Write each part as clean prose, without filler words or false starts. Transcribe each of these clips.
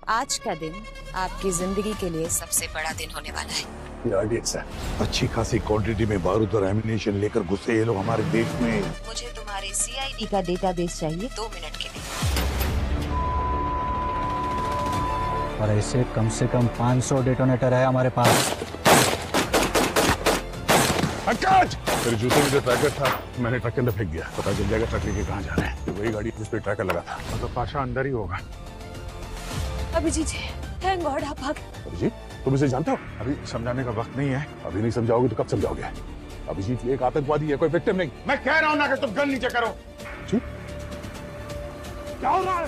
आज का दिन आपकी जिंदगी के लिए सबसे बड़ा दिन होने वाला है। अच्छी खासी क्वांटिटी में बारूद और एमिनेशन लेकर घुसे ये लोग हमारे देश में। मुझे तुम्हारे CID का डेटाबेस चाहिए 2 मिनट के लिए। और ऐसे कम से कम 500 डेटोनेटर है हमारे पास। तेरे जूते में जो ट्रैकर था मैंने ट्रक के अंदर फेंक दिया। पता चल जाएगा ट्रक लेके कहाँ जा रहे हैं। वही गाड़ी जिस पे ट्रैकर लगा था। मतलब पाशा अंदर ही होगा। अभिजीत जी, थैंक गॉड आप भाग। अभिजीत, तुम इसे जानते हो? अभी समझाने का वक्त नहीं है। अभी नहीं समझाओगे तो कब समझाओगे? अभिजीत एक आतंकवादी है, कोई विक्टिम नहीं। मैं कह रहा हूं ना कि तुम गन नीचे करो। क्या हो रहा है?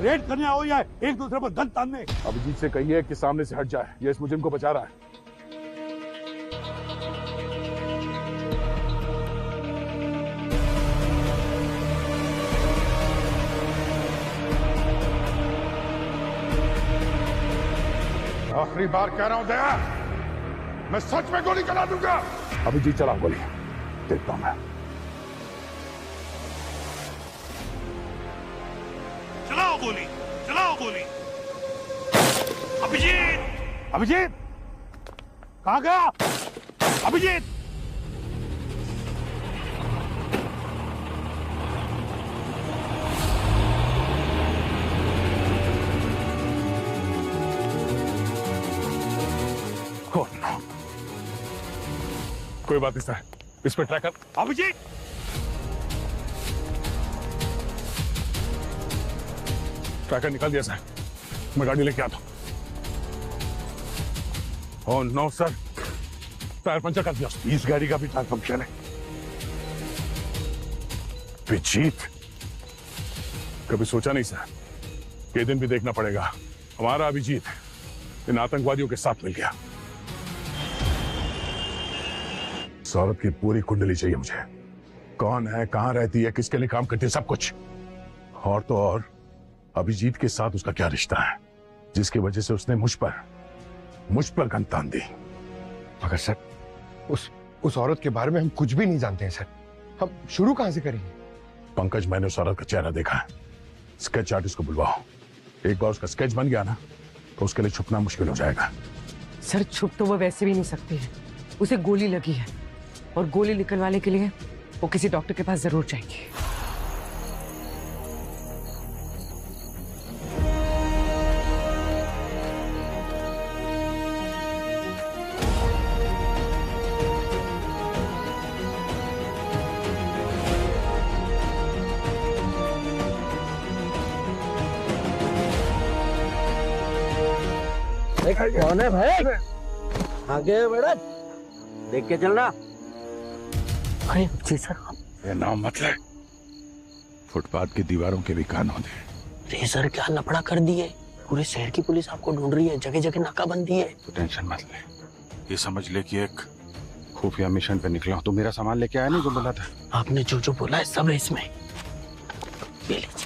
रेड करने आओ या एक दूसरे पर गन तानने? अभिजीत से कहिए कि सामने से हट जाए। ये इस मुजरिम को बचा रहा है। आखिरी बार कह रहा हूं दया, मैं सच में गोली चला दूंगा। अभिजीत चला गोली, देखता हूं मैं। चलाओ गोली, चलाओ गोली। अभिजीत, अभिजीत कहां गया? अभिजीत कोई बात नहीं सर, इस पे ट्रैकर। अभिजीत, ट्रैकर निकाल दिया सर, मैं गाड़ी लेके आता हूं। Oh no sir, tyre puncture कर दिया। इस गाड़ी का भी टायर पंक्चर है। अभिजीत, कभी सोचा नहीं सर कि ये दिन भी देखना पड़ेगा। हमारा अभिजीत इन आतंकवादियों के साथ मिल गया। इस औरत की पूरी कुंडली चाहिए मुझे। कौन है, कहां रहती है, किसके लिए काम करती है, सब कुछ। और तो और अभिजीत के साथ उसका क्या रिश्ता है जिसकी वजह से उसने मुझ पर गन तान दी। मगर सर, उस औरत के बारे में हम कुछ भी नहीं जानते हैं सर। हम शुरू कहां से करेंगे? पंकज, मैंने उस औरत का चेहरा देखा है। स्केच आर्टिस्ट को बुलवाओ। एक बार उसका स्केच बन गया ना तो उसके लिए छुपना मुश्किल हो जाएगा। सर, छुप तो वो वैसे भी नहीं सकती है। उसे गोली लगी है और गोली निकलवाने के लिए वो किसी डॉक्टर के पास जरूर जाएंगे। कौन है भाई? आगे बेटा, देख के चलना। अरे जी सर। ये नाम मत ले। फुटपाथ की दीवारों के भी कान होते। अरे सर, क्या लफड़ा कर दिए। पूरे शहर की पुलिस आपको ढूंढ रही है, जगह जगह नाकाबंदी है। तो टेंशन मत ले। ये समझ ले कि एक खुफिया मिशन पे निकला हूं। तो मेरा सामान लेके आया नहीं जो बोला था? आपने जो जो बोला है सब है इसमें। ले लीजिए।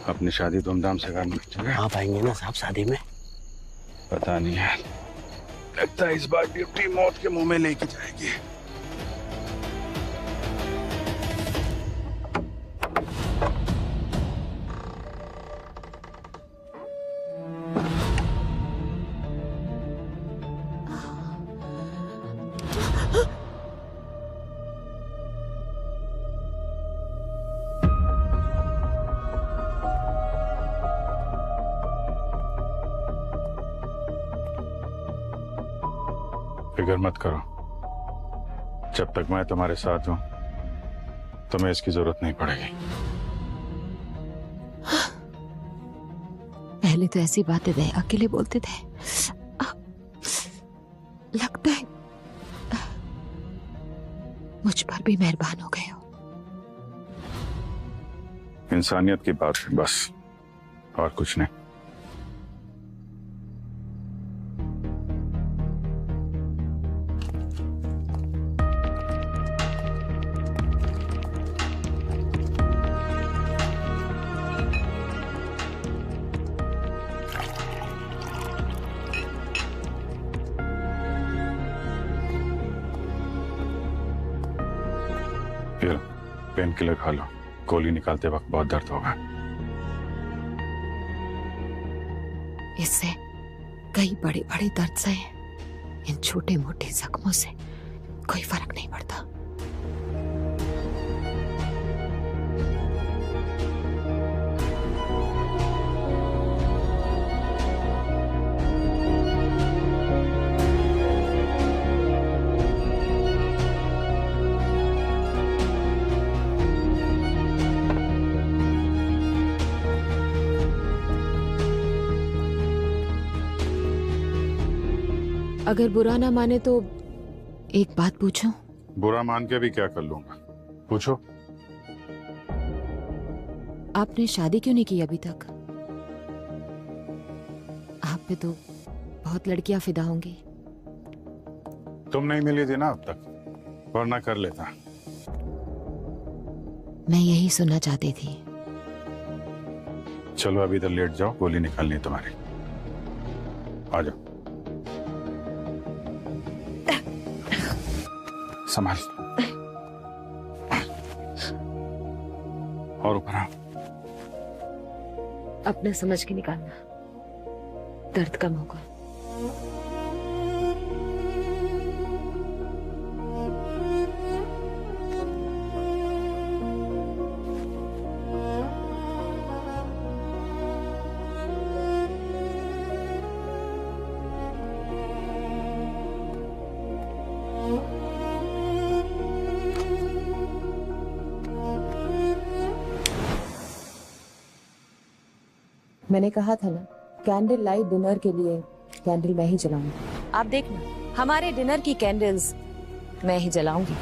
अपनी शादी धूमधाम से करना। आप आएंगे ना साहब शादी में? पता नहीं है, लगता है इस बार ड्यूटी मौत के मुंह में लेके जाएगी। फिक्र मत करो, जब तक मैं तुम्हारे साथ हूं तुम्हें इसकी जरूरत नहीं पड़ेगी। पहले तो ऐसी बातें दया के लिए बोलते थे, लगता है मुझ पर भी मेहरबान हो गए हो। इंसानियत की बात है बस, और कुछ नहीं। पेन किलर खा लो, गोली निकालते वक्त बहुत दर्द होगा। इससे कई बड़े बड़े दर्द से, इन छोटे मोटे जख्मों से कोई फर्क नहीं पड़ता। अगर बुरा ना माने तो एक बात पूछूं? बुरा मान के भी क्या कर लूंगा, पूछो। आपने शादी क्यों नहीं की अभी तक? आप पे तो बहुत लड़कियां फिदा होंगी। तुम नहीं मिली थी ना अब तक, वरना कर लेता। मैं यही सुनना चाहती थी। चलो अभी इधर लेट जाओ, गोली निकालनी है तुम्हारी। आ जाओ, संभाल। और ऊपर आओ। अपने समझ के निकालना, दर्द कम होगा। मैंने कहा था ना, कैंडल लाइट डिनर के लिए कैंडल मैं ही जलाऊंगी। आप देखना, हमारे डिनर की कैंडल्स मैं ही जलाऊंगी।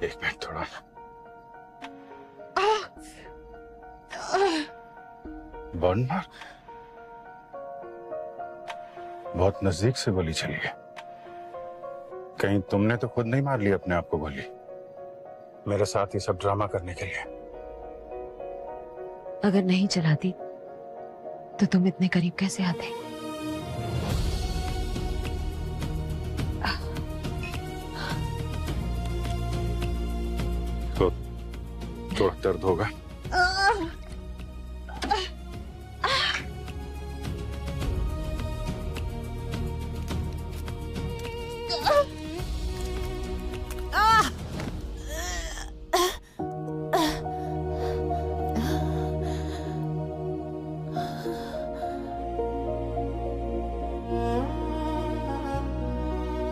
एक मिनट, थोड़ा बर्न मार्क, बहुत नजदीक से गोली चली है। कहीं तुमने तो खुद नहीं मार ली अपने आप को गोली, मेरे साथ ये सब ड्रामा करने के लिए? अगर नहीं चलाती तो तुम इतने करीब कैसे आते? तो थोड़ा दर्द होगा।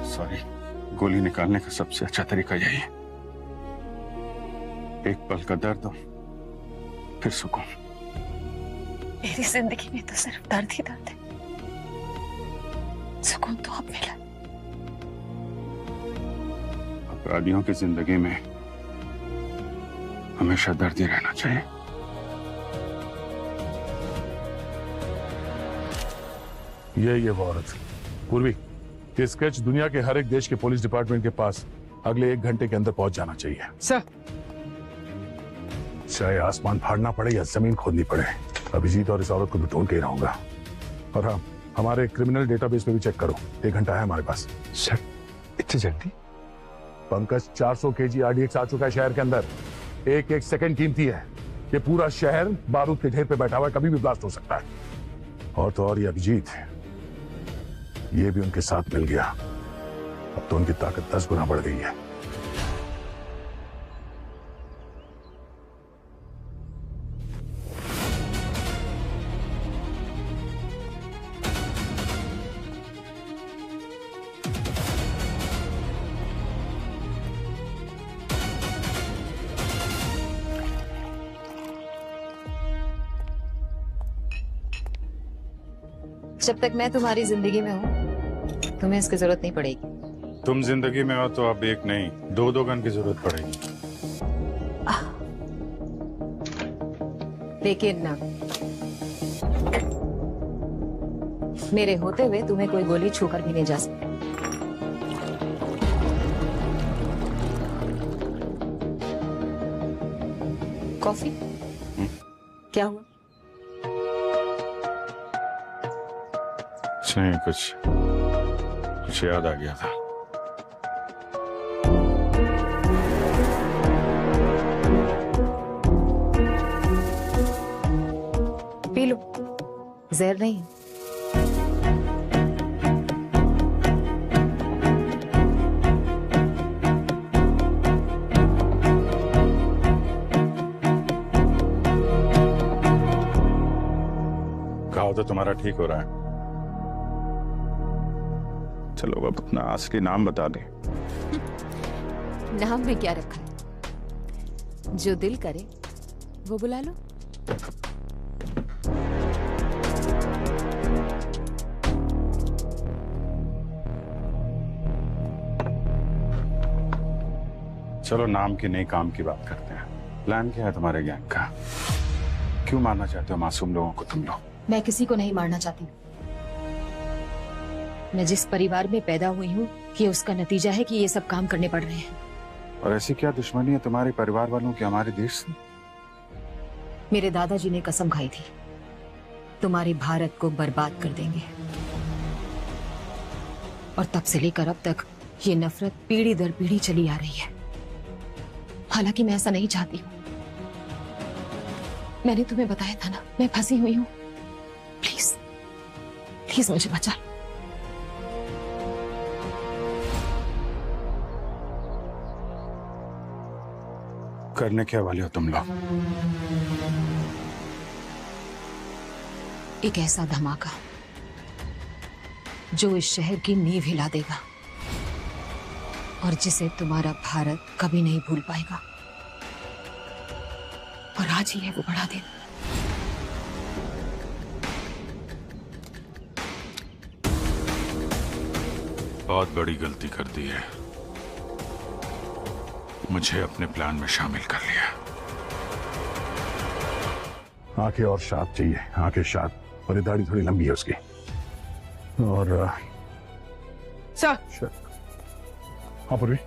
सॉरी, गोली निकालने का सबसे अच्छा तरीका यही है। एक पल का दर्द हो, फिर सुकून। मेरी जिंदगी में तो सिर्फ दर्द ही दर्द है, सुकून तो अब मिला। अपराधियों की जिंदगी में हमेशा दर्द ही रहना चाहिए। ये वो औरत पूर्वी, ये स्केच दुनिया के हर एक देश के पुलिस डिपार्टमेंट के पास अगले 1 घंटे के अंदर पहुंच जाना चाहिए। सर, चाहे आसमान फाड़ना पड़े या जमीन खोदनी पड़े, अभिजीत और इस औरत को भी ढूंढ के ही रहूंगा। और हाँ, हमारे क्रिमिनल डेटाबेस पे भी चेक करो, 1 घंटा है हमारे पास। सर, इतनी जल्दी? पंकज, 400 केजी RDX आ चुका है शहर के अंदर। एक एक सेकंड कीमती है। ये पूरा शहर बारूद के ढेर पे बैठा हुआ है, कभी भी ब्लास्ट हो सकता है। और तो और ये अभिजीत, ये भी उनके साथ मिल गया। अब तो उनकी ताकत 10 गुना बढ़ गई है। जब तक मैं तुम्हारी जिंदगी में हूँ तुम्हें इसकी जरूरत नहीं पड़ेगी। तुम जिंदगी में हो तो अब एक नहीं, दो गन की जरूरत पड़ेगी। लेकिन ना, मेरे होते हुए तुम्हें कोई गोली छूकर भी नहीं जा सकती। कॉफी? क्या हुआ? नहीं, कुछ याद आ गया था। पी लो, जहर नहीं है। घाव तो तुम्हारा ठीक हो रहा है। चलो अब अपना असली नाम बता दे। नाम में क्या रखा है? जो दिल करे वो बुला लो। चलो नाम की नहीं, काम की बात करते हैं। प्लान क्या है तुम्हारे गैंग का? क्यों मारना चाहते हो मासूम लोगों को तुम लोग? मैं किसी को नहीं मारना चाहती। मैं जिस परिवार में पैदा हुई हूँ ये उसका नतीजा है कि ये सब काम करने पड़ रहे हैं। और ऐसी क्या दुश्मनी है तुम्हारे परिवार वालों की हमारे देश से? मेरे दादाजी ने कसम खाई थी तुम्हारे भारत को बर्बाद कर देंगे, और तब से लेकर अब तक ये नफरत पीढ़ी दर पीढ़ी चली आ रही है। हालांकि मैं ऐसा नहीं चाहती हूँ। मैंने तुम्हें बताया था ना, मैं फंसी हुई हूँ। प्लीज प्लीज मुझे बचा लो। करने क्या वाले हो तुम लोग? एक ऐसा धमाका जो इस शहर की नींव हिला देगा और जिसे तुम्हारा भारत कभी नहीं भूल पाएगा। और आज ही है वो बड़ा दिन। बहुत बड़ी गलती कर दी है, मुझे अपने प्लान में शामिल कर लिया। आंखें और शाद चाहिए, आंखें शाद, और ये दाढ़ी थोड़ी लंबी है उसकी। और सर, हाँ पूर्वी,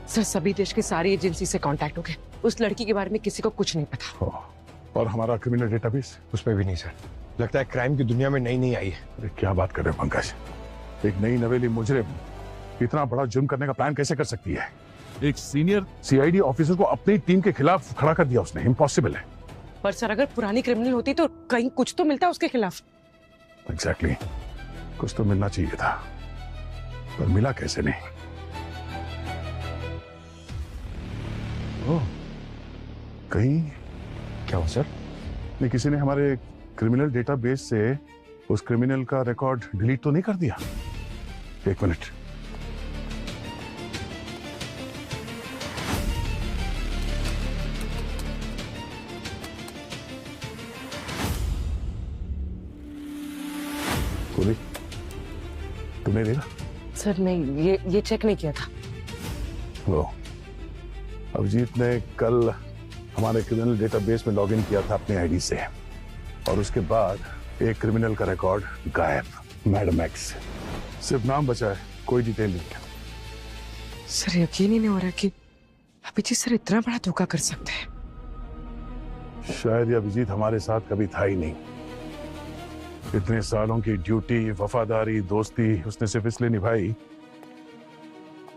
सर सभी देश की सारी एजेंसी से कांटेक्ट हो गए। उस लड़की के बारे में किसी को कुछ नहीं पता। और हमारा क्रिमिनल डेटाबेस? उसमें भी नहीं सर। लगता है क्राइम की दुनिया में नई आई है। अरे क्या बात कर रहे हो पंकज? एक नई नवेली मुजरिम इतना बड़ा जुर्म करने का प्लान कैसे कर सकती है? एक सीनियर सीआईडी ऑफिसर को अपनी टीम के खिलाफ खड़ा कर दिया उसने। इम्पॉसिबल है। पर सर अगर पुरानी क्रिमिनल होती तो कहीं कुछ तो मिलता उसके खिलाफ। एग्जैक्टली, कुछ तो मिलना चाहिए था, पर मिला कैसे नहीं? ओह, कहीं क्या हो सर? नहीं, किसी ने हमारे क्रिमिनल डेटाबेस से उस क्रिमिनल का रिकॉर्ड डिलीट तो नहीं कर दिया? एक मिनट। पूरी, तुमने देखा? सर नहीं, ये चेक नहीं किया था। वो अभिजीत ने कल हमारे क्रिमिनल डेटाबेस में लॉगिन किया था अपने आईडी से, और उसके बाद एक क्रिमिनल का रिकॉर्ड गायब। मैडम एक्स, सिर्फ नाम बचा है, कोई डिटेल नहीं। सर यकीन ही नहीं हो रहा कि अभिजीत सर इतना बड़ा धोखा कर सकते हैं। शायद ये अभिजीत हमारे साथ कभी था ही नहीं। इतने सालों की ड्यूटी, वफादारी, दोस्ती उसने सिर्फ इसलिए निभाई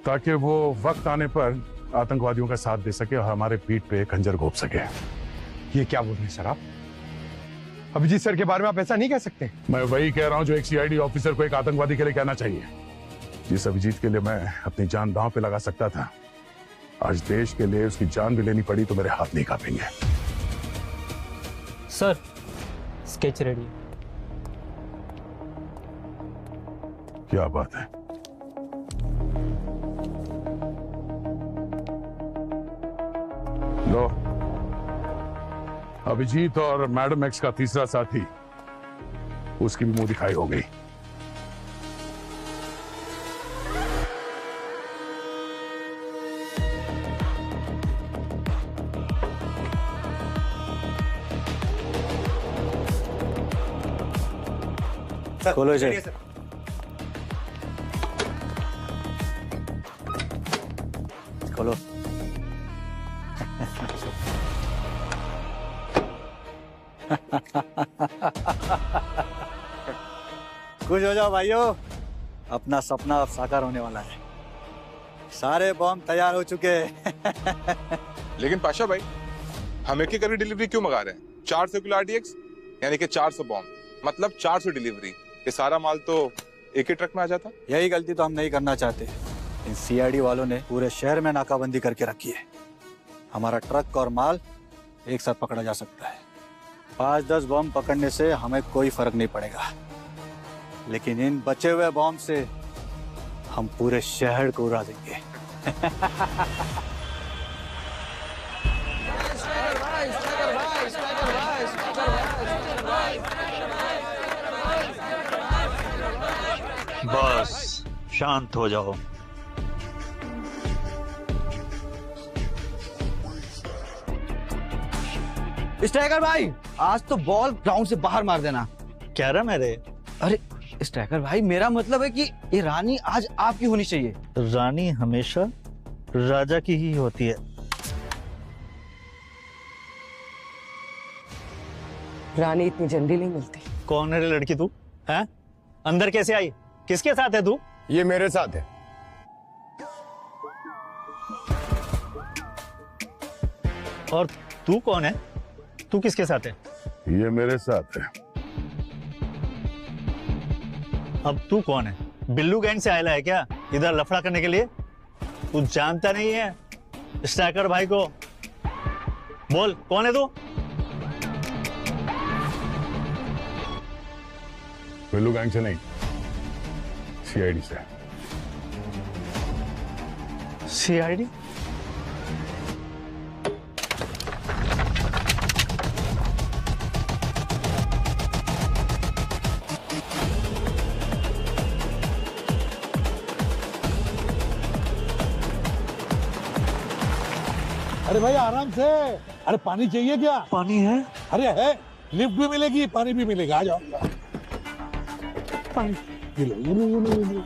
ताकि वो वक्त आने पर आतंकवादियों का साथ दे सके और हमारे पीठ पे खंजर घोंप सके। ये क्या बोल रहे हैं सर आप? अभिजीत सर के बारे में आप ऐसा नहीं कह सकते। मैं वही कह रहा हूं जो एक सीआईडी ऑफिसर को एक आतंकवादी के लिए कहना चाहिए। जिस अभिजीत के लिए मैं अपनी जान दांव पे लगा सकता था, आज देश के लिए उसकी जान भी लेनी पड़ी तो मेरे हाथ नहीं कांपेंगे। Sir sketch ready. क्या बात है? लो, अभिजीत और मैडम एक्स का तीसरा साथी उसकी भी मुंह दिखाई हो गई। खोलो इसे। खोलो। खुश हो जाओ भाइयों, अपना सपना अब साकार होने वाला है। सारे बॉम्ब तैयार हो चुके हैं। लेकिन पाशा भाई, हम एक ही डिलीवरी क्यों मंगा रहे हैं? 400 किलो RDX यानी कि 400 बॉम्ब, मतलब 400 डिलीवरी। ये सारा माल तो एक ही ट्रक में आ जाता। यही गलती तो हम नहीं करना चाहते। इन CID वालों ने पूरे शहर में नाकाबंदी करके रखी है। हमारा ट्रक और माल एक साथ पकड़ा जा सकता है। 5-10 बॉम्ब पकड़ने से हमें कोई फर्क नहीं पड़ेगा, लेकिन इन बचे हुए बॉम्ब से हम पूरे शहर को उड़ा देंगे। बस शांत हो जाओ। स्ट्राइकर भाई, आज तो बॉल ग्राउंड से बाहर मार देना। क्या रहा मेरे? अरे स्ट्राइकर भाई, मेरा मतलब है कि ये रानी आज आपकी होनी चाहिए। रानी हमेशा राजा की ही होती है। रानी इतनी जल्दी नहीं मिलती। कौन है रे लड़की तू? हैं? अंदर कैसे आई? किसके साथ है तू? ये मेरे साथ है। और तू कौन है? तू किसके साथ है? ये मेरे साथ है। अब तू कौन है? बिल्लू गैंग से आया है क्या इधर लफड़ा करने के लिए? तू जानता नहीं है स्ट्राइकर भाई को? बोल कौन है तू? बिल्लू गैंग से नहीं, CID से। CID? अरे भाई आराम से। अरे पानी चाहिए क्या? पानी है? अरे है, लिफ्ट भी मिलेगी, पानी भी मिलेगा। आ जाओ। पानी ये लो, ये लो, ये लो, ये लो।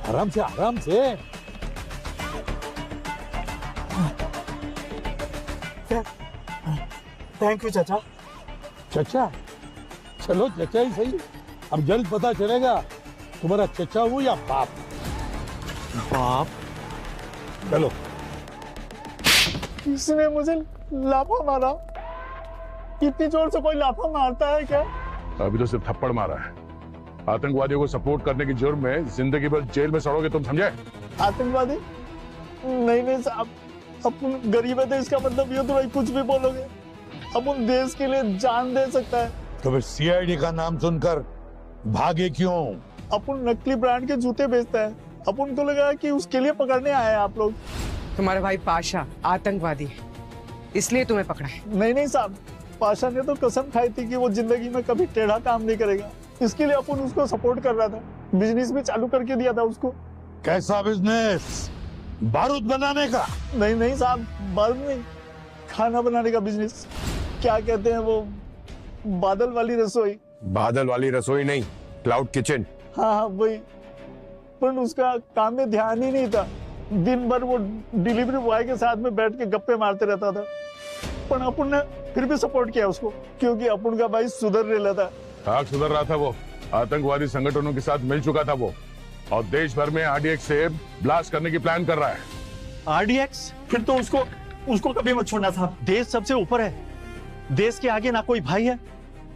आराम से, आराम से। थैंक यू चाचा। चचा? चलो चचा ही सही। अब जल्द पता चलेगा तुम्हारा चचा हूँ या बाप। बाप? चलो। किसने मुझे लाफा मारा? इतनी जोर से कोई लाफा मारता है क्या? अभी तो सिर्फ थप्पड़ मारा है। आतंकवादियों को सपोर्ट करने की जुर्म में जिंदगी भर जेल में सड़ोगे तुम, समझे? आतंकवादी? नहीं साहब, अपन गरीब है तो इसका मतलब ये तो भाई कुछ भी बोलोगे। अपन देश के लिए जान दे सकता है। तो फिर CID का नाम सुनकर भागे क्यों? अपन नकली ब्रांड के जूते बेचता है। अपन को लगा कि उसके लिए पकड़ने आए हैं आप लोग। तुम्हारा भाई पाशा आतंकवादी है, इसलिए तुम्हें पकड़ा है। नहीं साहब, पाशा ने तो कसम खाई थी कि वो जिंदगी में कभी टेढ़ा काम नहीं करेगा। इसके लिए अपन उसको सपोर्ट कर रहा था। बिजनेस भी चालू करके दिया था उसको। कैसा बिजनेस? बारूद बनाने का? नहीं साहब, बारूद नहीं, खाना बनाने का बिजनेस। क्या कहते हैं वो, बादल वाली रसोई। बादल वाली रसोई नहीं, क्लाउड किचन। हाँ वही। पर उसका काम में ध्यान ही नहीं था। दिन भर वो डिलीवरी बॉय के साथ में बैठ के गप्पे मारते रहता था। पर अपन ने फिर भी सपोर्ट किया उसको, क्योंकि अपन का भाई सुधर रहा था। हाँ सुधर रहा था वो। आतंकवादी संगठनों के साथ मिल चुका था वो, और देश भर में RDX से ब्लास्ट करने की प्लान कर रहा है। RDX? फिर तो उसको कभी मत छोड़ना था। देश सबसे ऊपर है। देश के आगे ना कोई भाई है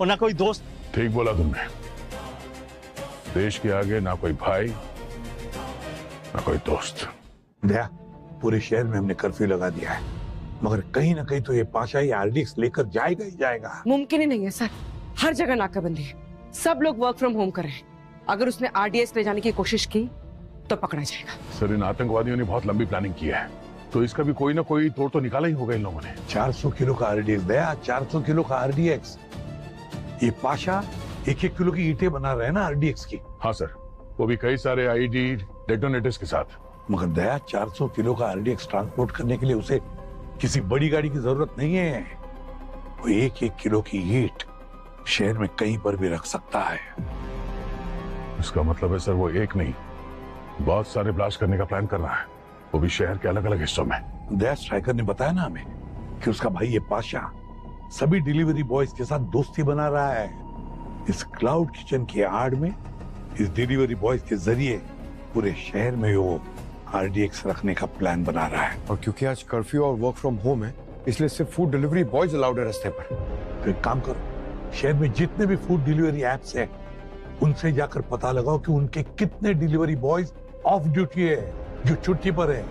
और ना कोई दोस्त। ठीक बोला तुमने। देश के आगे ना कोई भाई ना कोई दोस्त। दया, पूरे शहर में हमने कर्फ्यू लगा दिया है, मगर कहीं ना कहीं तो ये पाशा ही RDX लेकर जाएगा ही जाएगा। मुमकिन ही नहीं है सर, हर जगह नाकाबंदी है। सब लोग वर्क फ्रॉम होम कर रहे हैं। अगर उसने RDX ले जाने की कोशिश की तो पकड़ा जाएगा। सर, इन आतंकवादियों ने बहुत लंबी प्लानिंग की है। तो इसका भी कोई ना कोई तोड़ तो निकाला ही होगा इन लोगों ने। 400 किलो का आरडीएक्स दया, 400 किलो का आरडीएक्स। ये पाशा 1-1 किलो की ईंटें बना रहे हैं ना आरडीएक्स की। हाँ सर, वो भी कई सारे आईडी डेटोनेटर्स के साथ। मगर दया 400 किलो का आरडीएक्स ट्रांसपोर्ट करने के लिए उसे किसी बड़ी गाड़ी की जरूरत नहीं है। वो 1-1 किलो की ईंट शहर में कहीं पर भी रख सकता है। इसका मतलब है सर वो एक नहीं, बहुत सारे ब्लास्ट करने का प्लान कर रहा है, वो भी शहर के अलग अलग हिस्सों में। दया स्ट्राइकर ने बताया ना हमें कि उसका भाई ये पाशा सभी डिलीवरी बॉयज के साथ दोस्ती बना रहा है। इस क्लाउड किचन की आड़ में इस डिलीवरी बॉयज के जरिए पूरे शहर में वो आरडीएक्स रखने का प्लान बना रहा है। और क्योंकि आज कर्फ्यू और वर्क फ्रॉम होम है, इसलिए सिर्फ फूड डिलीवरी बॉयज अलाउड है रास्ते पर। तो एक काम करो, शहर में जितने भी फूड डिलीवरी एप्स हैं, उनसे जाकर पता लगाओ कि उनके कितने डिलीवरी बॉयज ऑफ ड्यूटी है, जो छुट्टी पर है।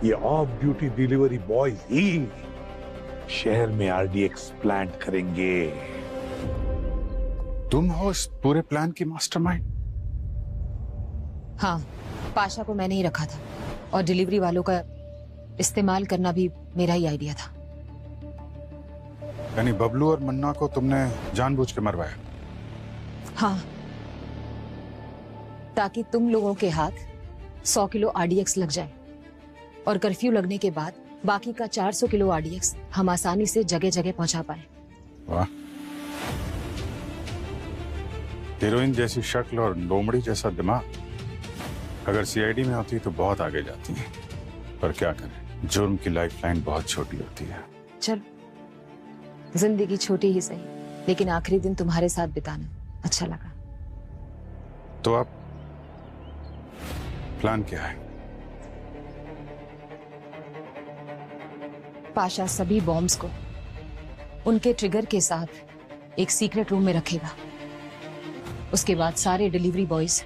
ये ऑफ ड्यूटी डिलीवरी बॉयज ही शहर में आरडीएक्स प्लान करेंगे। तुम हो इस पूरे प्लान की मास्टरमाइंड? हाँ, पाशा को मैंने ही रखा था और डिलीवरी वालों का इस्तेमाल करना भी मेरा ही आइडिया था। यानी बबलू और मन्ना को तुमने जानबूझ के मरवाया? हाँ, ताकि तुम लोगों के हाथ 100 किलो आरडीएक्स लग जाए और कर्फ्यू लगने के बाद बाकी का 400 किलो आरडीएक्स हम आसानी से जगह जगह पहुंचा पाए। वाह, हीरोइन जैसी शक्ल और लोमड़ी जैसा दिमाग अगर सीआईडी में होती तो बहुत आगे जाती है, पर क्या करें, जुर्म की लाइफलाइन बहुत छोटी होती है। चल, जिंदगी छोटी ही सही, लेकिन आखिरी दिन तुम्हारे साथ बिताना अच्छा लगा। तो अब प्लान क्या है? पाशा सभी बॉम्ब्स को उनके ट्रिगर के साथ एक सीक्रेट रूम में रखेगा। उसके बाद सारे डिलीवरी बॉयज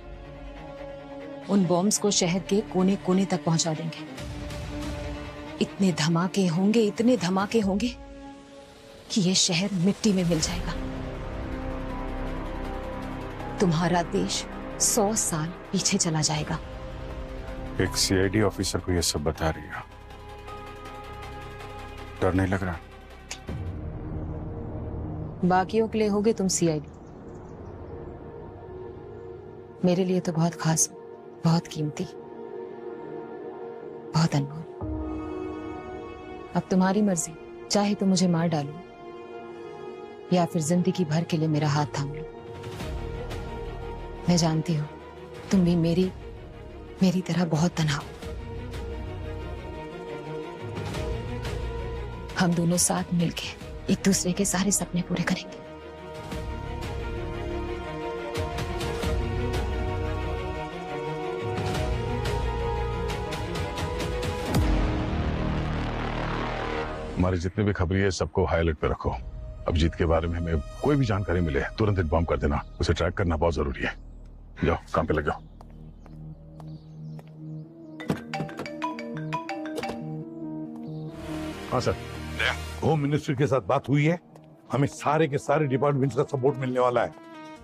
उन बॉम्ब्स को शहर के कोने कोने तक पहुंचा देंगे। इतने धमाके होंगे कि ये शहर मिट्टी में मिल जाएगा। तुम्हारा देश 100 साल पीछे चला जाएगा। एक सीआईडी ऑफिसर को ये सब बता रही है, डर नहीं लग रहा? बाकियों के लिए होगे तुम सीआईडी, मेरे लिए तो बहुत खास, बहुत कीमती, बहुत अनमोल। अब तुम्हारी मर्जी, चाहे तो मुझे मार डालो या फिर जिंदगी भर के लिए मेरा हाथ थाम लो। मैं जानती हूँ तुम भी मेरी तरह बहुत तन्हा हो। हम दोनों साथ मिलके एक दूसरे के सारे सपने पूरे करेंगे। हमारे जितने भी खबरी है सबको हाई अलर्ट पे रखो। अभिजीत के बारे में हमें कोई भी जानकारी मिले तुरंत इन्फॉर्म कर देना, उसे ट्रैक करना बहुत जरूरी है। जाओ काम पे लग जाओ। हाँ सर, होम मिनिस्ट्री के साथ बात हुई है, हमें सारे के सारे डिपार्टमेंट्स का सपोर्ट मिलने वाला है,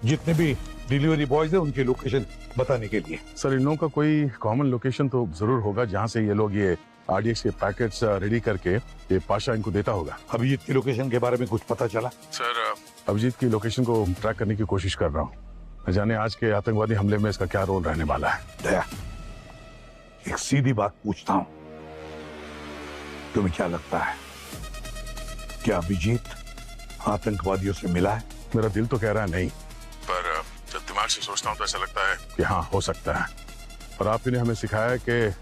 जितने भी डिलीवरी बॉयज है उनकी लोकेशन बताने के लिए। सर, इन लोगों का कोई कॉमन लोकेशन तो जरूर होगा जहां से ये लोग ये आरडीएक्स के पैकेट्स रेडी करके ये पाशा इनको देता होगा। अभिजीत की लोकेशन के बारे में कुछ पता चला? सर, अभिजीत की लोकेशन को ट्रैक करने की कोशिश कर रहा हूँ। न जाने आज के आतंकवादी हमले में इसका क्या रोल रहने वाला है। दया, एक सीधी बात पूछता हूँ, तुम्हें क्या लगता है, क्या अभिजीत आतंकवादियों से मिला है? मेरा दिल तो कह रहा है नहीं, पर जब दिमाग से सोचता हूँ तो ऐसा लगता है कि हाँ, हो सकता है। और आप ने हमें सिखाया है कि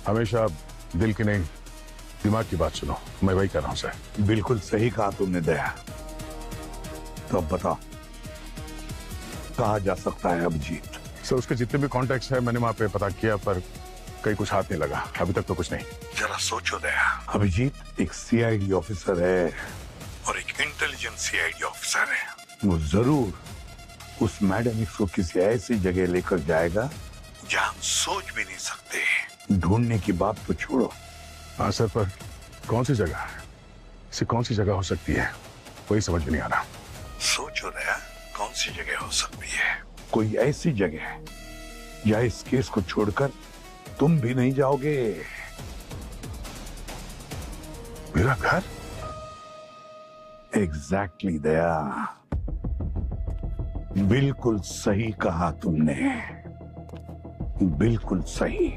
हमेशा दिल की नहीं दिमाग की बात सुनो। मैं वही कर रहा हूँ सर। बिल्कुल सही कहा तुमने दया। तो अब बताओ, कहाँ जा सकता है अभिजीत? सर, उसके जितने भी कॉन्टेक्ट्स हैं मैंने वहाँ पे पता किया, पर कहीं कुछ हाथ नहीं लगा अभी तक तो कुछ नहीं। जरा सोचो दया, अभिजीत एक सीआईडी ऑफिसर है और एक इंटेलिजेंट सीआईडी ऑफिसर है। वो जरूर उस मैडम को किसी ऐसी जगह लेकर जाएगा जहां हम सोच भी नहीं सकते। ढूंढने की बात तो छोड़ो। हाँ सर, पर कौन सी जगह है, इसे कौन सी जगह हो सकती है, वही समझ में नहीं आ रहा। सोचो दया, कौन सी जगह हो सकती है? कोई ऐसी जगह जहां इस केस को छोड़कर तुम भी नहीं जाओगे। मेरा घर? एग्जैक्टली दया, बिल्कुल सही कहा तुमने, बिल्कुल सही।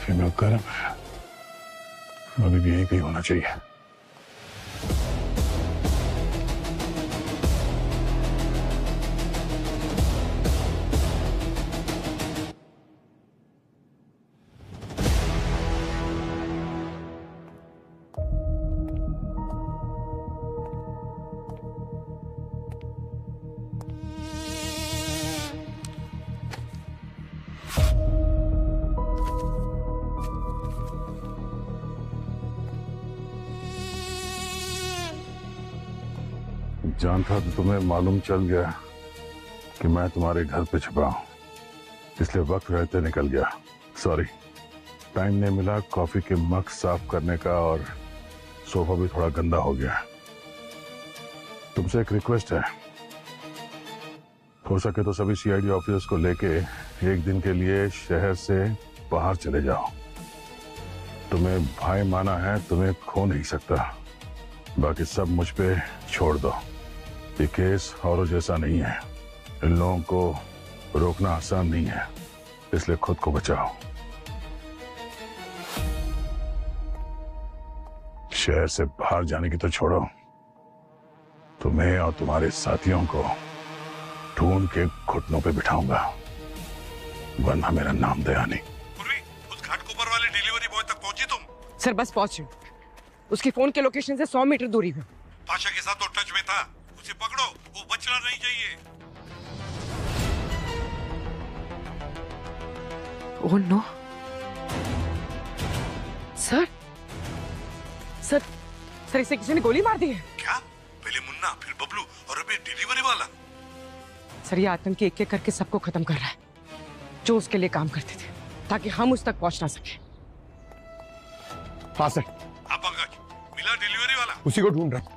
में गर्म है, अभी भी यहीं कहीं होना चाहिए। जान था तो तुम्हें मालूम चल गया कि मैं तुम्हारे घर पे छुपा हूं, इसलिए वक्त रहते निकल गया। सॉरी, टाइम नहीं मिला कॉफी के मग साफ करने का, और सोफा भी थोड़ा गंदा हो गया। तुमसे एक रिक्वेस्ट है, हो सके तो सभी सीआईडी ऑफिसर्स को लेके एक दिन के लिए शहर से बाहर चले जाओ। तुम्हें भाई माना है, तुम्हें खो नहीं सकता, बाकी सब मुझ पे छोड़ दो। ये केस औरों जैसा नहीं है, इन लोगों को रोकना आसान नहीं है, इसलिए खुद को बचाओ। शहर से बाहर जाने की तो छोड़ो, तुम्हें और तुम्हारे साथियों को ढूंढ के घुटनों पे बिठाऊंगा, वरना मेरा नाम दया नहीं। उस घाटकोपर वाले डिलीवरी बॉय तक पहुंची तुम? सर बस पहुंचे, उसके फोन के लोकेशन से 100 मीटर दूरी पे। पाशा के साथ तो टच में था, उसे पकड़ो, वो बचना नहीं चाहिए। Oh no sir, sir sir इसे किसी ने गोली मार दी है क्या? पहले मुन्ना, फिर बबलू और अभी डिलीवरी वाला। सर ये आतंकी एक एक करके सबको खत्म कर रहा है जो उसके लिए काम करते थे, ताकि हम उस तक पहुंच ना सके। हाँ सर। आप पंकज, मिला डिलीवरी वाला? उसी को ढूंढ रहा हूं।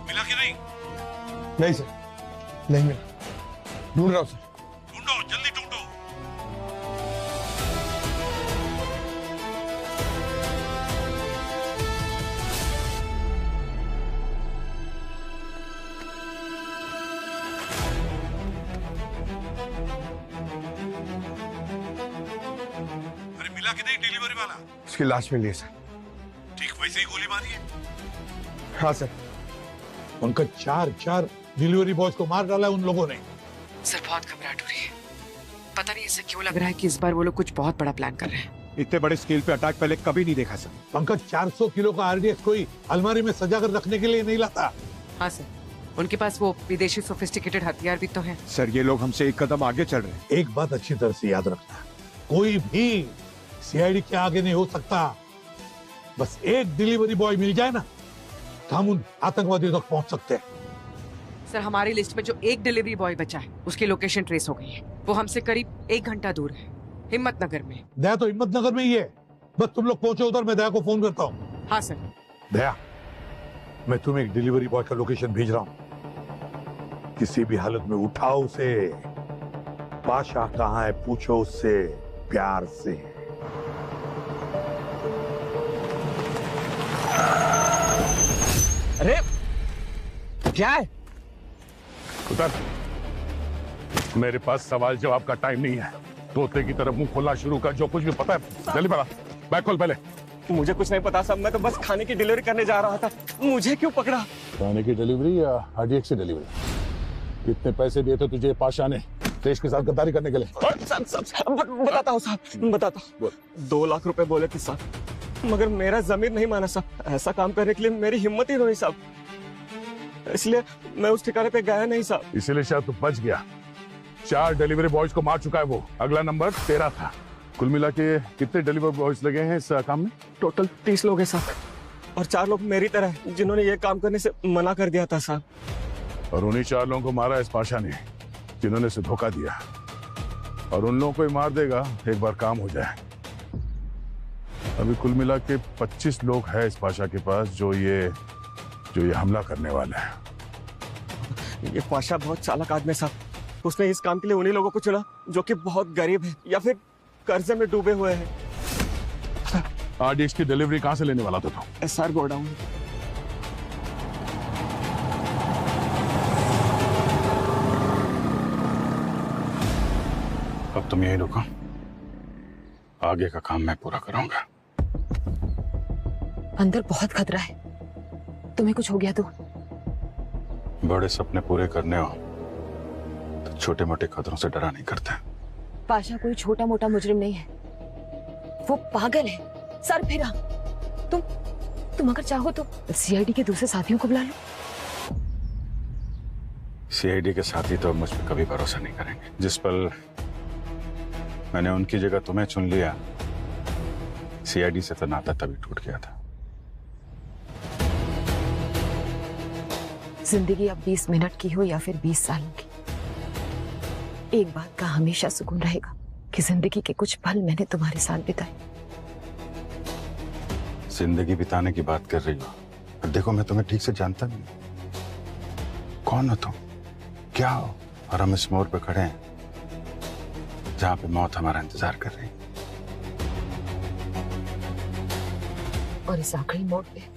मिला कि नहीं? नहीं सर, नहीं मिला, ढूंढ रहा हूं सर। ढूंढो, जल्दी ढूंढो। अरे मिला कि नहीं डिलीवरी वाला? उसकी लाश मिली है सर। ठीक वैसे ही गोली मारी है? हाँ सर। उनका चार डिलीवरी बॉयज को मार डाला है उन लोगों ने। सर बहुत घबराहट हो रही है, पता नहीं ऐसा क्यों लग रहा है कि इस बार वो लोग कुछ बहुत बड़ा प्लान कर रहे हैं। इतने बड़े स्केल पे अटैक पहले कभी नहीं देखा सर। पंकज, 400 किलो का आरडीएक्स कोई अलमारी में सजा कर रखने के लिए नहीं लाता। हाँ सर, उनके पास वो विदेशी सोफिस्टिकेटेड हथियार भी तो हैं। सर ये लोग हमसे एक कदम आगे चल रहे हैं। एक बात अच्छी तरह से याद रखना, कोई भी सीआईडी के आगे नहीं हो सकता। बस एक डिलीवरी बॉय मिल जाए ना, तो हम उन आतंकवादियों तक पहुंच सकते हैं। सर हमारी लिस्ट में जो एक डिलीवरी बॉय बचा है उसकी लोकेशन ट्रेस हो गई है, वो हमसे करीब 1 घंटा दूर है, हिम्मतनगर में। दया तो हिम्मतनगर में ही है, बस तुम लोग पहुंचो उधर, मैं दया को फोन करता हूँ। हाँ सर। दया, मैं तुम्हें एक डिलीवरी बॉय का लोकेशन भेज रहा हूँ, किसी भी हालत में उठाओ उसे। पाशा कहाँ है पूछो उससे प्यार से। अरे क्या है? उतर। मेरे पास सवाल जवाब का टाइम नहीं है। तोते की तरफ मुंह खोलना शुरू कर। जो कुछ भी पता है जल्दी बता। बैग खोल पहले। मुझे कुछ नहीं पता साहब, मैं तो बस खाने की डिलीवरी करने जा रहा था। मुझे क्यों पकड़ा? खाने की डिलीवरी या RDX की डिलीवरी? कितने पैसे दिए थे तुझे पाशा ने देश के साथ गद्दारी करने के लिए? बताता हूँ साहब, बताता हूँ। 2 लाख रुपए बोले थे साहब, मगर मेरा जमीर नहीं माना साहब। ऐसा काम करने के लिए मेरी हिम्मत ही नहीं साहब, इसलिए मैं उस ठिकाने पे गया नहीं साहब। इसीलिए शायद तू बच गया। 4 डिलीवरी बॉयज को मार चुका है वो। अगला नंबर 13 था। कुल मिला के कितने डिलीवरी बॉयज लगे हैं इस काम में? टोटल 30 लोग हैं साहब, और 4 लोग मेरी तरह हैं जिन्होंने ये काम करने से मना कर दिया था साहब। और उन्हीं 4 लोगों को मारा इस पाशा ने जिन्होंने इसे धोखा दिया। और उन लोगों को ही मार देगा एक बार काम हो जाए। अभी कुल मिला के 25 लोग हैं इस पाशा के पास जो ये हमला करने वाले हैं। ये पाशा बहुत चालाक आदमी है साहब। उसने इस काम के लिए उन्हीं लोगों को चुना जो कि बहुत गरीब है या फिर कर्जे में डूबे हुए हैं। RDX की डिलीवरी कहां से लेने वाला था तू? SR godown. अब तुम यही रुको, आगे का काम मैं पूरा करूंगा। अंदर बहुत खतरा है, तुम्हें कुछ हो गया तो? बड़े सपने पूरे करने हो तो छोटे मोटे खतरों से डरा नहीं करते। पाशा कोई छोटा मोटा मुजरिम नहीं है, वो पागल है, सर फिरा। तुम अगर चाहो तो CID के दूसरे साथियों को बुला लो। CID के साथी तो मुझ पर कभी भरोसा नहीं करेंगे। जिस पल मैंने उनकी जगह तुम्हें चुन लिया, CID से तो नाता तभी टूट गया था। जिंदगी अब 20 मिनट की हो या फिर 20 सालों की, एक बात का हमेशा सुकून रहेगा कि जिंदगी के कुछ पल मैंने तुम्हारे साथ बिताए। जिंदगी बिताने की बात कर रही हो, और देखो मैं तुम्हें ठीक से sayanta नहीं। कौन हो तुम, क्या हो? और हम इस मोड़ पे खड़े हैं जहां पे मौत हमारा इंतजार कर रही है। और इस आखिरी मोड़ पे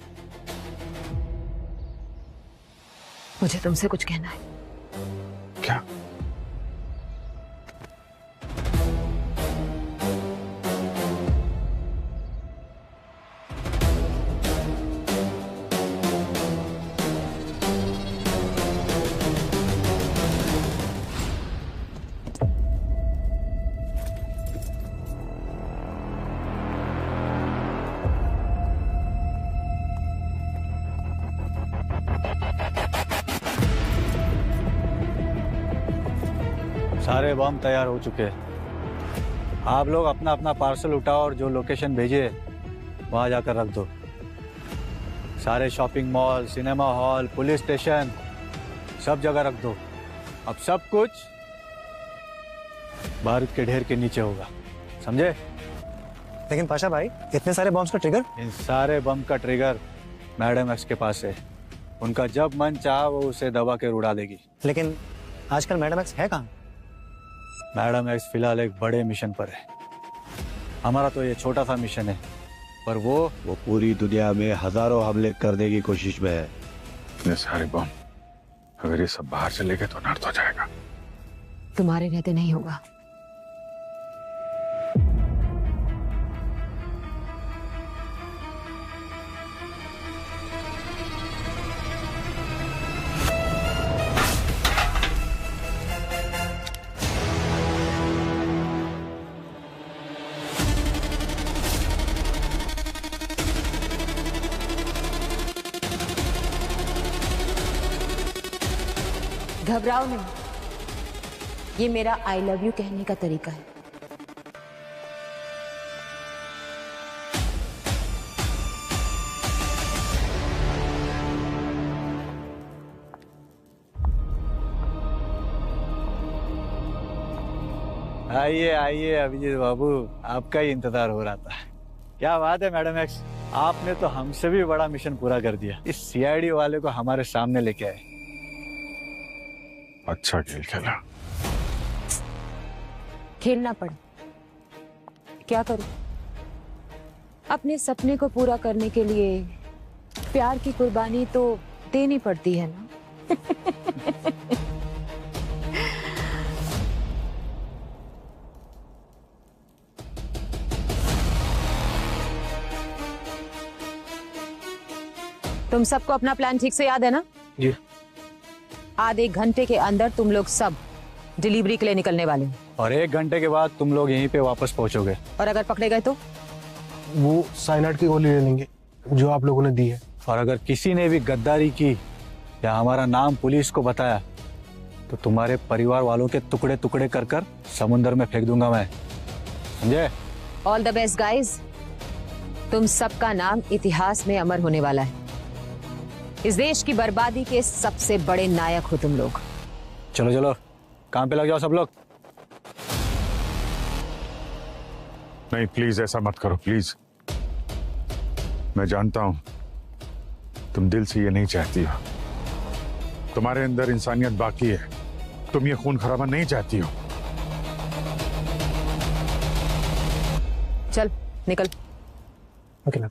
मुझे तुमसे कुछ कहना है। क्या? सारे बम तैयार हो चुके हैं। आप लोग अपना अपना पार्सल उठाओ और जो लोकेशन भेजे वहां जाकर रख दो। सारे shopping mall, cinema hall, police station, सब जगह रख दो। अब सब कुछ बारूद के ढेर के नीचे होगा, समझे? लेकिन पाशा भाई, इतने सारे बम्स का ट्रिगर? इन सारे बम का ट्रिगर मैडम एक्स के पास है। उनका जब मन चाहा वो उसे दबा के उड़ा देगी। लेकिन आजकल मैडम एक्स है कहाँ? मैडम एक्स फिलहाल एक बड़े मिशन पर है। हमारा तो ये छोटा सा मिशन है, पर वो पूरी दुनिया में हजारों हमले करने की कोशिश में है। इतने सारे बम अगर ये सब बाहर चले गए तो नर्द हो जाएगा। तुम्हारे रहते नहीं होगा। घबराओ नहीं, ये मेरा आई लव यू कहने का तरीका है। आइए आइए अभिजीत बाबू, आपका ही इंतजार हो रहा था। क्या बात है मैडम एक्स, आपने तो हमसे भी बड़ा मिशन पूरा कर दिया। इस CID वाले को हमारे सामने लेके आए। अच्छा खेल खेला। खेलना पड़ा, क्या करूं? अपने सपने को पूरा करने के लिए प्यार की कुर्बानी तो देनी पड़ती है ना। तुम सबको अपना प्लान ठीक से याद है ना? जी। आधे घंटे के अंदर तुम लोग सब डिलीवरी के लिए निकलने वाले हो। और 1 घंटे के बाद तुम लोग यहीं पे वापस पहुंचोगे। और अगर पकड़े गए तो? वो साइनाइड की गोली ले लेंगे जो आप लोगों ने दी है। और अगर किसी ने भी गद्दारी की या हमारा नाम पुलिस को बताया तो तुम्हारे परिवार वालों के टुकड़े टुकड़े कर कर समुद्र में फेंक दूंगा मैं, समझे? All the best guys. तुम सबका नाम इतिहास में अमर होने वाला है। इस देश की बर्बादी के सबसे बड़े नायक हो तुम लोग। चलो चलो काम पे लग जाओ सब लोग। नहीं प्लीज ऐसा मत करो प्लीज। मैं जानता हूं तुम दिल से ये नहीं चाहती हो। तुम्हारे अंदर इंसानियत बाकी है। तुम ये खून खराबा नहीं चाहती हो। चल निकल। Okay ma'am.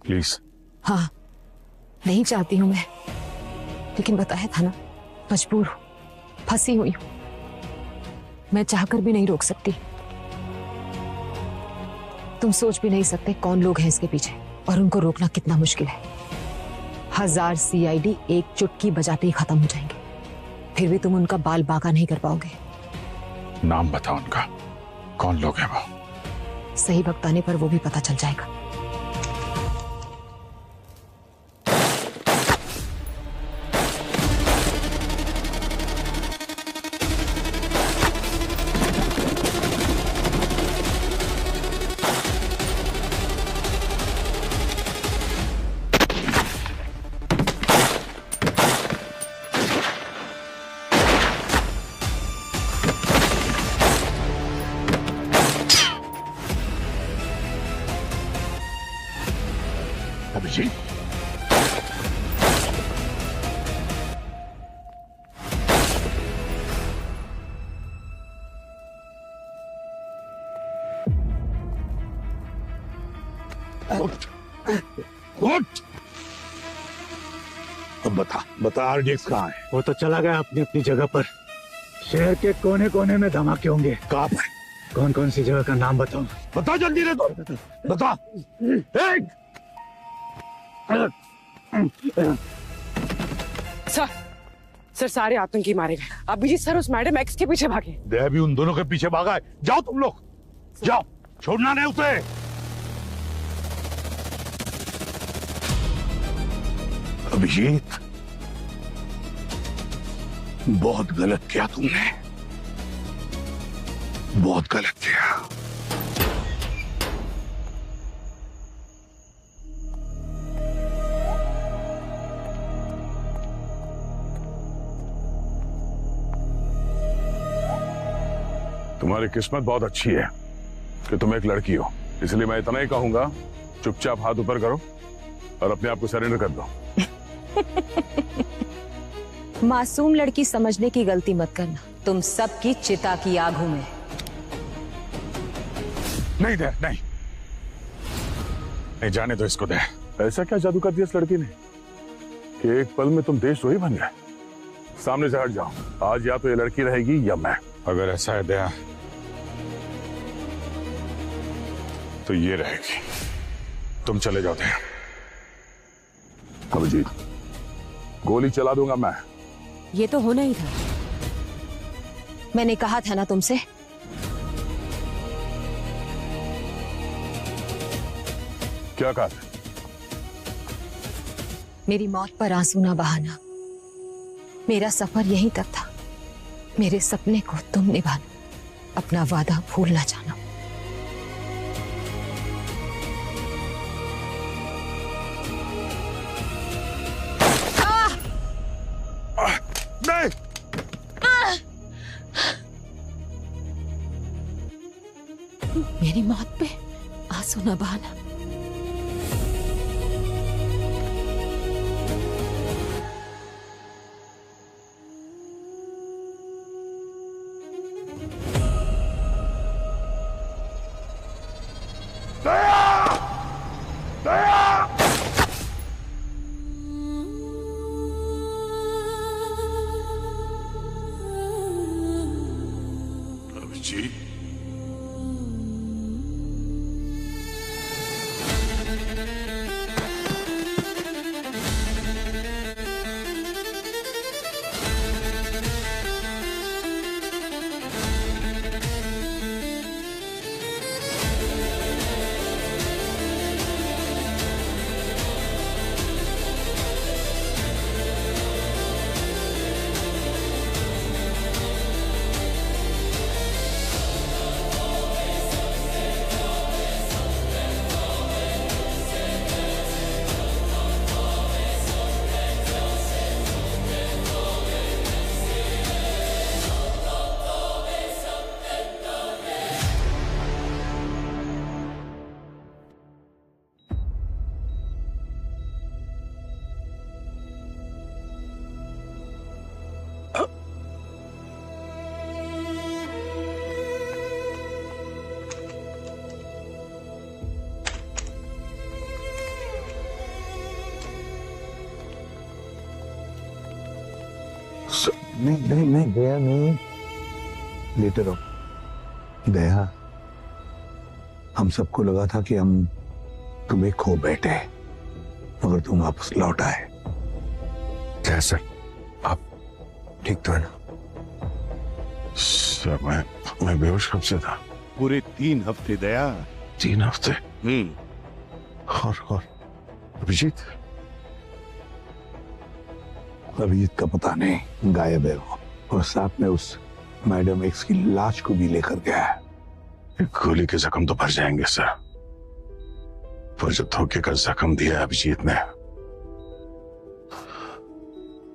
प्लीज। हाँ नहीं चाहती हूं मैं, लेकिन बताया था ना, मजबूर हूं, फंसी हुई हूं। मैं चाहकर भी नहीं रोक सकती। तुम सोच भी नहीं सकते कौन लोग हैं इसके पीछे और उनको रोकना कितना मुश्किल है। 1000 CID एक चुटकी बजाते ही खत्म हो जाएंगे, फिर भी तुम उनका बाल बांका नहीं कर पाओगे। नाम बताओ उनका, कौन लोग हैं वो? सही वक्त आने पर वो भी पता चल जाएगा। अभिजीत, अब बता RDX कहाँ है? वो तो चला गया अपनी अपनी जगह पर। शहर के कोने कोने में धमाके होंगे। कहाँ पर? कौन कौन सी जगह का नाम बताऊं? बता जल्दी रे, तो बता। सर सारे आतंकी मारे गए। अभिजीत सर उस मैडम एक्स के पीछे भागे। दया भी उन दोनों के पीछे भागा है। जाओ तुम लोग, जाओ, छोड़ना नहीं उसे। अभिजीत, बहुत गलत किया तुमने, बहुत गलत किया। तुम्हारी किस्मत बहुत अच्छी है कि तुम एक लड़की हो, इसलिए मैं इतना ही कहूंगा, चुपचाप हाथ ऊपर करो और अपने आप को सरेंडर कर दो। मासूम लड़की समझने की गलती मत करना। तुम सबकी चिता की आग हूं मैं। नहीं दे, नहीं, नहीं जाने दो इसको। दे, ऐसा क्या जादू कर दिया इस लड़की ने कि एक पल में तुम देशद्रोही बन गए? सामने से हट जाओ। आज या तो ये लड़की रहेगी या मैं। अगर ऐसा है दया तो ये रहेगी। तुम चले जाओ दया। अभिजीत, गोली चला दूंगा मैं। ये तो होना ही था। मैंने कहा था ना तुमसे। क्या कहा था? मेरी मौत पर आंसू ना बहाना। मेरा सफर यहीं तक था। मेरे सपने को तुम निभाना, अपना वादा भूल ना जाना। नहीं, मेरी मौत पे आंसू ना बहाना। अभिजीत, नहीं दया नहीं, लेटे रहो। दया, हम सबको लगा था कि हम तुम्हें खो बैठे, मगर तुम वापस लौट आए। जय सर, आप ठीक तो है ना? सर मैं बेहोश कब से था? पूरे 3 हफ्ते दया। 3 हफ्ते? और अभिजीत? अभिजीत का पता नहीं, गायब है वो, और साथ में उस मैडम एक्स की लाश को भी लेकर गया है। गोली के जख्म तो भर जाएंगे सर, पर जो धोखे का जख्म दिया है अभिजीत ने,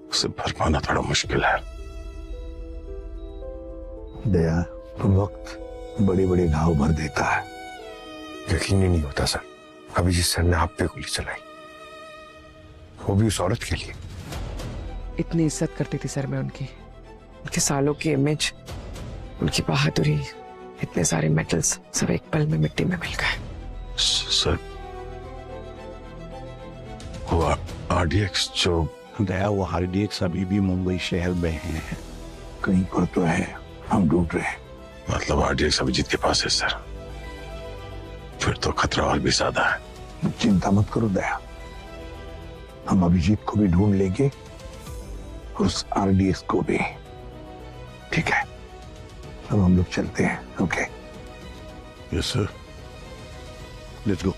उसे भर पाना थोड़ा मुश्किल है। दया, वक्त बड़े बड़े घाव भर देता है। यकीन ही नहीं होता सर, अभिजीत सर ने आप पे गोली चलाई, वो भी उस औरत के लिए। इतनी इज्जत करती थी सर मैं उनकी, उनके सालों की इमेज, उनकी बहादुरी, इतने सारे मेडल्स सब एक पल में मिट्टी में मिल गए। सर वो आरडीएक्स जो दया, वो आरडीएक्स अभी भी मुंबई शहर में है। कहीं पर तो है, हम ढूंढ रहे हैं। मतलब आरडीएक्स अभिजीत के पास है सर? फिर तो खतरा और भी ज्यादा है। चिंता मत करो दया, हम अभिजीत को भी ढूंढ लेंगे, उस आरडीएक्स को भी। ठीक है, अब हम लोग चलते हैं। Okay? Yes sir. Let's go.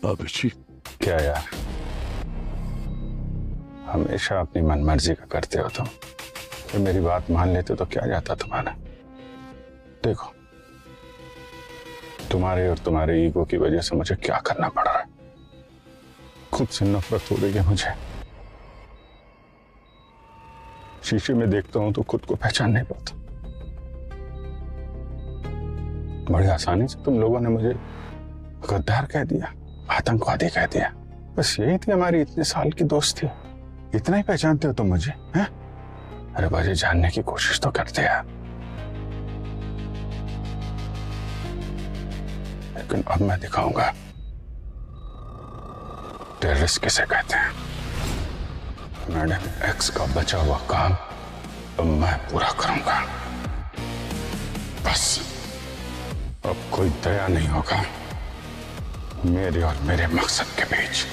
Abhijit, क्या यार, हमेशा अपनी मनमर्जी का करते हो तुम। तो मेरी बात मान लेते तो क्या जाता तुम्हारा। देखो, तुम्हारे और तुम्हारे ईगो की वजह से मुझे क्या करना पड़ रहा है। खुद से नफरत हो रही है मुझे। शीशे में देखता हूं तो खुद को पहचान नहीं पाता। बड़ी आसानी से तुम लोगों ने मुझे गद्दार कह दिया, आतंकवादी कह दिया। बस यही थी हमारी इतने साल की दोस्ती। इतना ही पहचानते हो तुम मुझे, हैं? अरे मुझे जानने की कोशिश तो करते यार। लेकिन अब मैं दिखाऊंगा टेररिस्ट किसे कहते हैं। मैडम एक्स का बचा हुआ काम अब मैं पूरा करूंगा। बस अब कोई दया नहीं होगा मेरे और मेरे मकसद के बीच।